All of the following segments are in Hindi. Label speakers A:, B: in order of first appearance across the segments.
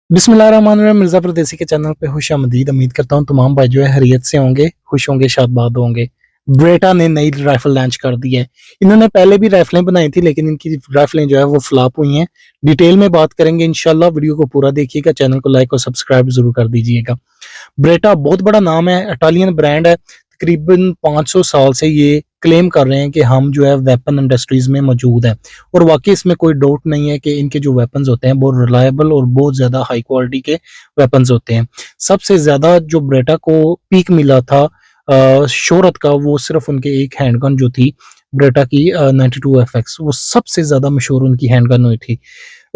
A: बिस्मिल्लाहिर्रहमानिर्रहीम। मिर्ज़ा परदेसी के चैनल पे खुशामदीद। उम्मीद करता हूँ तमाम भाई जो है खैरियत से होंगे, खुश होंगे, शादबाद होंगे। ब्रेटा ने नई राइफल लॉन्च कर दी है। इन्होंने पहले भी राइफलें बनाई थी लेकिन इनकी राइफलें जो है वो फ्लॉप हुई हैं। डिटेल में बात करेंगे इंशाल्लाह। वीडियो को पूरा देखिएगा, चैनल को लाइक और सब्सक्राइब ज़रूर कर दीजिएगा। ब्रेटा बहुत बड़ा नाम है, इटालियन ब्रांड है। तकरीबन 500 साल से ये क्लेम कर रहे हैं कि हम जो है वेपन इंडस्ट्रीज में मौजूद हैं, और वाकई इसमें कोई डाउट नहीं है कि इनके जो वेपन्स होते हैं बहुत रिलायबल और बहुत ज़्यादा हाई क्वालिटी के वेपन्स होते हैं। सबसे ज़्यादा जो ब्रेटा को पीक मिला था शोहरत का, वो सिर्फ उनके एक हैंडगन जो थी ब्रेटा की 92 FX, वो सबसे ज़्यादा मशहूर उनकी हैंडगन हुई थी।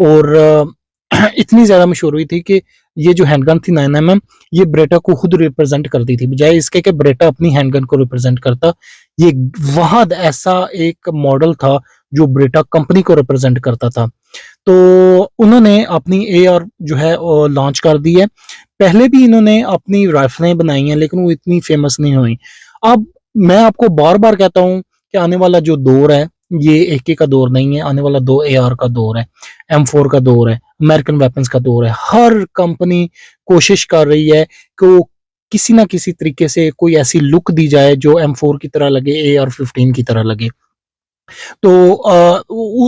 A: और इतनी ज़्यादा मशहूर हुई थी कि ये जो हैंडगन थी 9mm, ये ब्रेटा को खुद रिप्रेजेंट करती थी, बजाय इसके कि ब्रेटा अपनी हैंडगन को रिप्रेजेंट करता। ये वहाद ऐसा एक मॉडल था जो ब्रेटा कंपनी को रिप्रेजेंट करता था। तो उन्होंने अपनी AR जो है लॉन्च कर दी है। पहले भी इन्होंने अपनी राइफलें बनाई हैं लेकिन वो इतनी फेमस नहीं हुई। अब मैं आपको बार बार कहता हूँ कि आने वाला जो दौर है ये AK का दौर नहीं है, आने वाला दो AR का दौर है, M4 का दौर है, अमेरिकन वेपन्स का दौर है। हर कंपनी कोशिश कर रही है कि वो किसी ना किसी तरीके से कोई ऐसी लुक दी जाए जो M4 की तरह लगे, AR-15 की तरह लगे। तो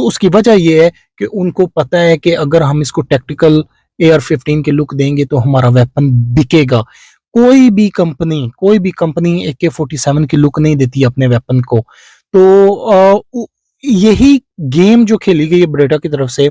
A: उसकी वजह ये है कि उनको पता है कि अगर हम इसको टैक्टिकल AR-15 की लुक देंगे तो हमारा वेपन बिकेगा। कोई भी कंपनी AK-47 की लुक नहीं देती अपने वेपन को। तो यही गेम जो खेली गई है ब्रेटा की तरफ से,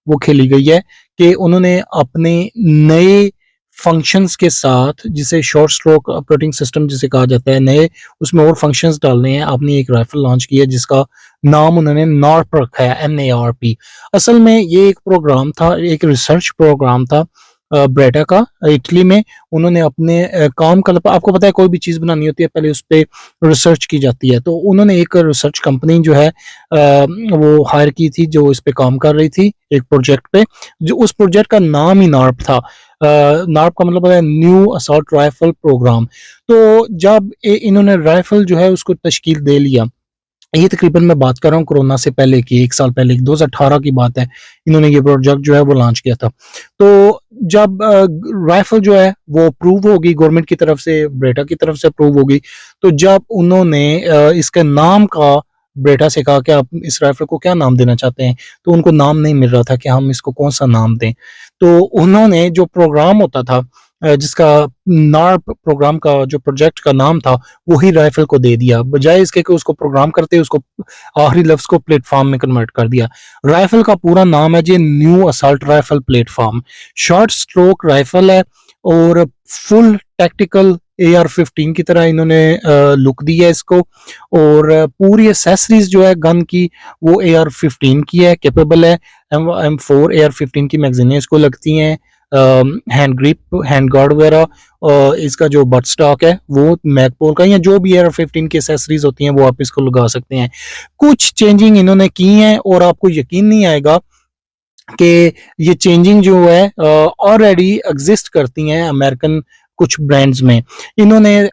A: वो खेली गई है कि उन्होंने अपने नए फंक्शंस के साथ, जिसे शॉर्ट स्ट्रोक ऑपरेटिंग सिस्टम जिसे कहा जाता है, नए उसमें और फंक्शंस डालने हैं। आपने एक राइफल लॉन्च की है जिसका नाम उन्होंने नार्प रखा है, NARP। असल में ये एक प्रोग्राम था, एक रिसर्च प्रोग्राम था ब्रेटा का, इटली में। उन्होंने अपने काम का, आपको पता है कोई भी चीज़ बनानी होती है पहले उस पर रिसर्च की जाती है। तो उन्होंने एक रिसर्च कंपनी जो है वो हायर की थी जो इस पे काम कर रही थी एक प्रोजेक्ट पे, जो उस प्रोजेक्ट का नाम ही नार्प था। नार्प का मतलब है न्यू असॉल्ट राइफल प्रोग्राम। तो जब इन्होंने राइफल जो है उसको तश्कील दे लिया, ये तकरीबन मैं बात कर रहा हूँ कोरोना से पहले की, 1 साल पहले की, 2018 की बात है, इन्होंने ये प्रोजेक्ट जो है वो लॉन्च किया था। तो जब राइफल जो है वो अप्रूव होगी गवर्नमेंट की तरफ से, ब्रेटा की तरफ से अप्रूव होगी, तो जब उन्होंने इसके नाम का ब्रेटा से कहा कि आप इस राइफल को क्या नाम देना चाहते हैं, तो उनको नाम नहीं मिल रहा था कि हम इसको कौन सा नाम दें। तो उन्होंने जो प्रोग्राम होता था जिसका नार्प प्रोग्राम का जो प्रोजेक्ट का नाम था, वही राइफल को दे दिया, बजाय इसके कि उसको प्रोग्राम करते उसको आखिरी लफ्ज को प्लेटफॉर्म में कन्वर्ट कर दिया। राइफल का पूरा नाम है जी new assault rifle platform. Short stroke rifle है और फुल टैक्टिकल AR-15 की तरह इन्होंने लुक दी है इसको। और पूरी एसेसरीज जो है गन की वो AR-15 की है, कैपेबल है। M4 AR-15 की मैगजीनें इसको लगती हैं, हैंड ग्रिप, हैंड गार्ड वगैरह। इसका जो बट स्टॉक है वो मैकपोल का, या जो भी AR-15 की एसेसरीज होती हैं वो आप इसको लगा सकते हैं। कुछ चेंजिंग इन्होंने की हैं और आपको यकीन नहीं आएगा कि ये चेंजिंग जो है ऑलरेडी एग्जिस्ट करती हैं अमेरिकन कुछ ब्रांड्स में। इन्होंने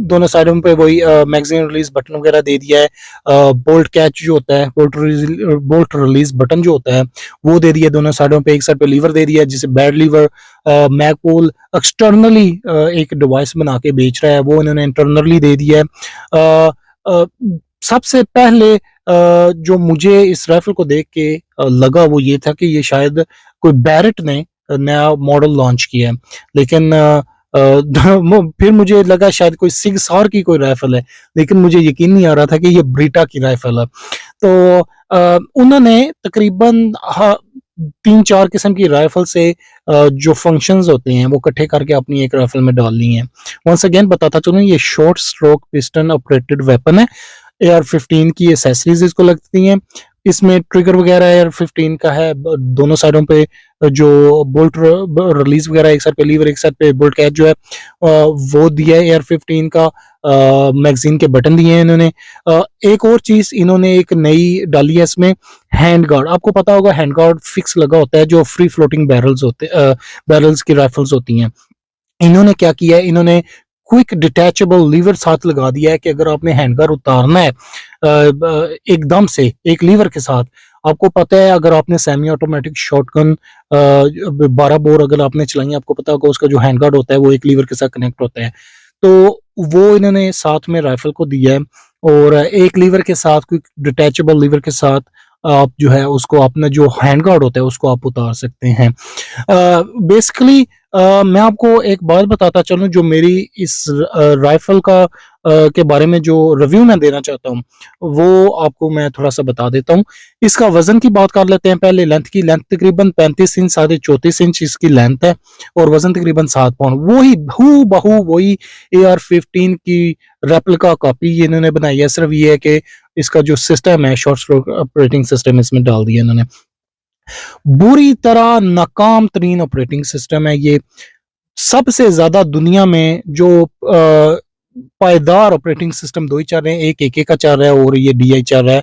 A: दोनों साइडों पे वही मैगजीन रिलीज बटन वगैरह दे दिया है। बोल्ट कैच जो होता है, बोल्ट रिलीज बटन जो होता है वो दे दिया दोनों साइडों पे। एक साइड पे लीवर दे दिया है जिसे बैड लीवर। मैकपोल एक्सटर्नली एक डिवाइस बना के बेच रहा है, वो इन्होंने इंटरनली दे दिया है। सबसे पहले जो मुझे इस राइफल को देख के लगा वो ये था कि ये शायद कोई बैरेट ने नया मॉडल लॉन्च किया है, लेकिन फिर मुझे लगा शायद कोई सिग सॉर की कोई राइफल है, लेकिन मुझे यकीन नहीं आ रहा था कि ये ब्रीटा की राइफल है। तो उन्होंने तकरीबन 3-4 किस्म की राइफल से जो फंक्शंस होते हैं वो इकट्ठे करके अपनी एक राइफल में डाल ली हैं। वंस अगेन बताता चलूं, ये short stroke piston operated weapon है। AR-15 की एसेसरीज इसको लगती हैं। इसमें ट्रिगर वगैरह AR-15 का है, दोनों साइडों पे जो बोल्ट रिलीज वगैरह, एक साइड पे लीवर एक साइड पे बोल्ट कैच जो है वो दिया है AR-15 का। मैगजीन के बटन दिए हैं इन्होंने। एक और चीज इन्होंने एक नई डाली है इसमें, हैंड गार्ड। आपको पता होगा हैंड गार्ड फिक्स लगा होता है जो फ्री फ्लोटिंग बैरल्स की राइफल्स होती हैं। इन्होंने क्या किया है, इन्होंने क्विक डिटैचेबल लीवर साथ लगा दिया है कि अगर आपने हैंडगन उतारना है एकदम से एक लीवर के साथ, आपको पता है अगर आपने सेमी ऑटोमेटिक शॉटगन 12 बोर अगर आपने चलाई है, आपको पता होगा उसका जो हैंड गार्ड होता है वो एक लीवर के साथ कनेक्ट होता है। तो वो इन्होंने साथ में राइफल को दिया है, और एक लीवर के साथ, कोई डिटैचेबल लीवर के साथ आप जो है उसको अपना जो हैंड गार्ड होता है उसको आप उतार सकते हैं। बेसिकली मैं आपको एक बात बताता चलूं, जो मेरी इस राइफल का के बारे में जो रिव्यू मैं देना चाहता हूं वो आपको मैं थोड़ा सा बता देता हूं। इसका वजन की बात कर लेते हैं पहले। लेंथ की, लेंथ तकरीबन 35 इंच, साढ़े 34 इंच इसकी लेंथ है, और वजन तकरीबन 7 पाउंड। वही हू बहू वही AR-15 की रेप्लिका कॉपी ये इन्होंने बनाई है। सिर्फ ये है कि इसका जो सिस्टम है, शॉर्ट स्ट्रोक ऑपरेटिंग सिस्टम इसमें डाल दिया इन्होंने। बुरी तरह नाकाम तरीन ऑपरेटिंग सिस्टम है ये। सबसे ज्यादा दुनिया में जो पायदार ऑपरेटिंग सिस्टम दो ही चल रहे हैं, एक AK का चल रहा है और ये DI चल रहा है,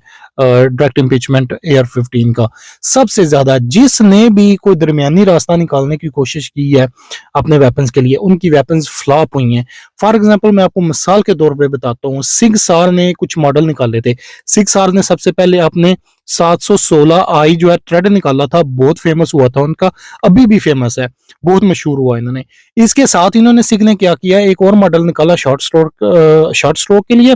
A: डायरेक्ट इम्पीचमेंट AR-15 का। सबसे ज्यादा जिसने भी कोई दरमियानी रास्ता निकालने की कोशिश की है अपने वेपन्स के लिए, उनकी वेपन्स फ्लॉप हुई हैं। फॉर एग्जांपल मैं आपको मिसाल के तौर पे बताता हूँ, SIG-SAR ने कुछ मॉडल निकाले थे। SIG-SAR ने सबसे पहले अपने 716i जो है थ्रेड निकाला था, बहुत फेमस हुआ था उनका, अभी भी फेमस है, बहुत मशहूर हुआ इन्होंने। इसके साथ इन्होंने SIG ने क्या किया, एक और मॉडल निकाला शॉर्ट स्ट्रोक के लिए।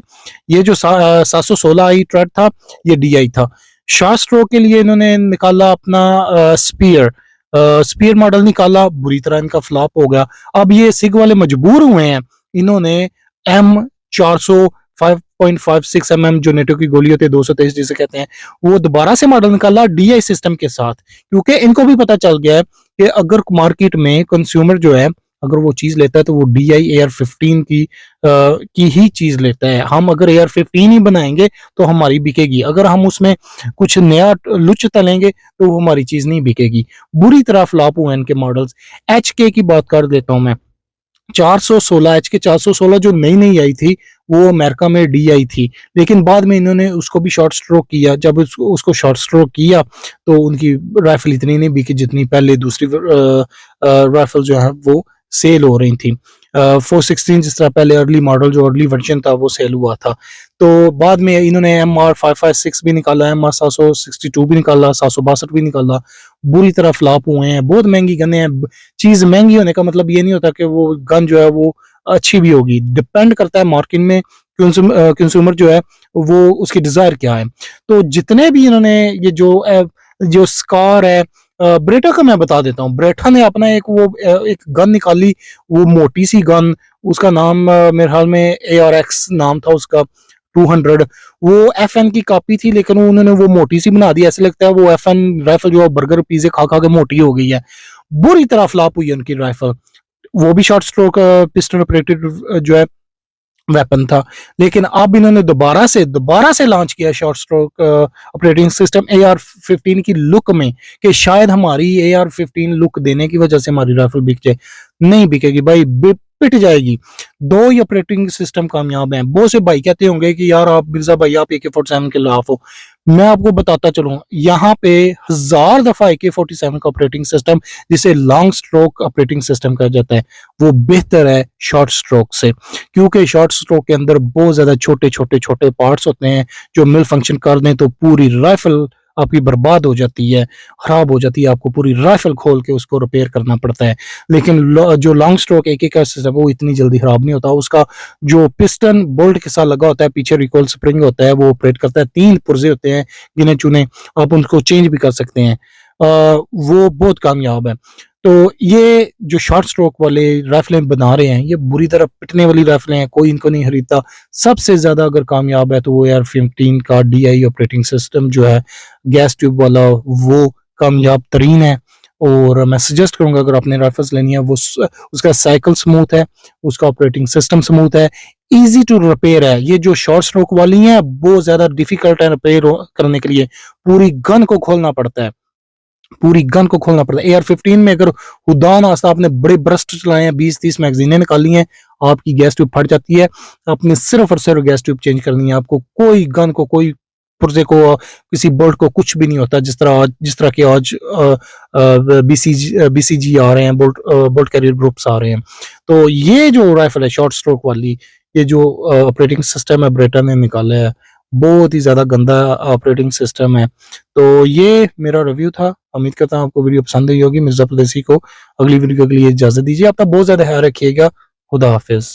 A: ये जो 716i थ्रेड था ये DI था। शॉर्ट स्ट्रोक के लिए इन्होंने निकाला अपना स्पीयर मॉडल निकाला, बुरी तरह इनका फ्लॉप हो गया। अब ये SIG वाले मजबूर हुए हैं, इन्होंने M400 5.56 mm जो नेटो की गोली होती है, 223 जिसे कहते हैं, वो दोबारा से मॉडल निकाला DI सिस्टम के साथ, क्योंकि इनको भी पता चल गया है कि अगर मार्केट में कंज्यूमर जो है अगर वो चीज लेता है तो वो DI AR-15 की ही चीज लेता है। हम अगर AR-15 ही बनाएंगे तो हमारी बिकेगी, अगर हम उसमें कुछ नया लुच तलेंगे तो वो हमारी चीज नहीं बिकेगी। बुरी तरह फ्लॉप हुए इनके मॉडल्स। HK की बात कर देता हूं मैं। 416 HK 416 जो नई नई आई थी वो अमेरिका में DI थी, लेकिन बाद में इन्होंने उसको भी शॉर्ट स्ट्रोक किया। जब उसको शॉर्ट स्ट्रोक किया तो उनकी राइफल इतनी नहीं बिकी जितनी पहले दूसरी राइफल जो है वो सेल हो रही थी। 416 जिस तरह पहले अर्ली मॉडल जो अर्ली वर्जन था वो सेल हुआ था। तो बाद में इन्होंने MR556 भी निकाला, MR762 भी निकाला, 762 भी निकाला, बुरी तरह फ्लॉप हुए हैं। बहुत महंगी गने हैं। चीज महंगी होने का मतलब ये नहीं होता कि वो गन जो है वो अच्छी भी होगी, डिपेंड करता है मार्केट में कंज्यूमर जो है वो उसकी डिजायर क्या है। तो जितने भी इन्होंने ये जो स्कार है, ब्रेटा का मैं बता देता हूँ। ब्रेटा ने अपना एक गन निकाली, वो मोटी सी गन, उसका नाम मेरे ख्याल में ARX नाम था उसका 200। वो FN की कॉपी थी, लेकिन उन्होंने वो मोटी सी बना दी, ऐसे लगता है वो FN राइफल जो बर्गर पिज्जे खा खा के मोटी हो गई है। बुरी तरह फ्लॉप हुई उनकी राइफल। वो भी शॉर्ट स्ट्रोक पिस्टन ऑपरेटेड जो है वेपन था, लेकिन अब इन्होंने दोबारा से लॉन्च किया short stroke operating system AR-15 की लुक में, कि शायद हमारी AR-15 लुक देने की वजह से हमारी राइफल बिक जाए। नहीं बिकेगी भाई, पिट जाएगी। दो ही ऑपरेटिंग सिस्टम कामयाब हैं। बहुत से भाई कहते होंगे कि यार आप मिर्जा भाई आप AK-47 के खिलाफ हो। मैं आपको बताता चलूं, यहाँ पे 1000 दफा AK-47 का ऑपरेटिंग सिस्टम, जिसे लॉन्ग स्ट्रोक ऑपरेटिंग सिस्टम कहा जाता है, वो बेहतर है शॉर्ट स्ट्रोक से, क्योंकि शॉर्ट स्ट्रोक के अंदर बहुत ज्यादा छोटे पार्ट्स होते हैं जो मिल फंक्शन कर दें तो पूरी राइफल आपकी बर्बाद हो जाती है, खराब हो जाती है, आपको पूरी राइफल खोल के उसको रिपेयर करना पड़ता है। लेकिन जो लॉन्ग स्ट्रोक AK का सिस्टम वो इतनी जल्दी खराब नहीं होता। उसका जो पिस्टन बोल्ट के साथ लगा होता है, पीछे रिकॉइल स्प्रिंग होता है, वो ऑपरेट करता है। 3 पुर्जे होते हैं, गिने चुने, आप उनको चेंज भी कर सकते हैं। वो बहुत कामयाब है। तो ये जो शॉर्ट स्ट्रोक वाले राइफलें बना रहे हैं, ये बुरी तरह पिटने वाली राइफलें हैं, कोई इनको नहीं खरीदता। सबसे ज्यादा अगर कामयाब है तो वो AR-15 का DI ऑपरेटिंग सिस्टम जो है गैस ट्यूब वाला, वो कामयाब तरीन है। और मैं सजेस्ट करूंगा अगर आपने राइफल्स लेनी है, वो उसका साइकिल स्मूथ है, उसका ऑपरेटिंग सिस्टम स्मूथ है, इजी टू रिपेयर है। ये जो शॉर्ट स्ट्रोक वाली हैं बहुत ज्यादा डिफिकल्ट है रिपेयर करने के लिए, पूरी गन को खोलना पड़ता है, पूरी गन को खोलना पड़ता है। AR-15 में अगर खुदा ना खास्ता आपने बड़े ब्रस्ट चलाए हैं, 20-30 मैगजीनें निकाली हैं, आपकी गैस ट्यूब फट जाती है। आपने सिर्फ और सिर्फ गैस ट्यूब चेंज करनी है, आपको कोई गन को, कोई पुर्जे को, किसी बोल्ट को कुछ भी नहीं होता। जिस तरह के आज BCG आ रहे हैं, बोल्ट कैरियर ग्रुप्स आ रहे हैं। तो ये जो राइफल है शॉर्ट स्ट्रोक वाली, ये जो ऑपरेटिंग सिस्टम है ब्रेटा ने निकाला है, बहुत ही ज़्यादा गंदा ऑपरेटिंग सिस्टम है। तो ये मेरा रिव्यू था। उम्मीद करता हूँ आपको वीडियो पसंद आई होगी। मिर्ज़ा परदेसी को अगली वीडियो के लिए इजाज़त दीजिए। अपना बहुत ज़्यादा ख्याल रखिएगा। खुदा हाफ़िज़।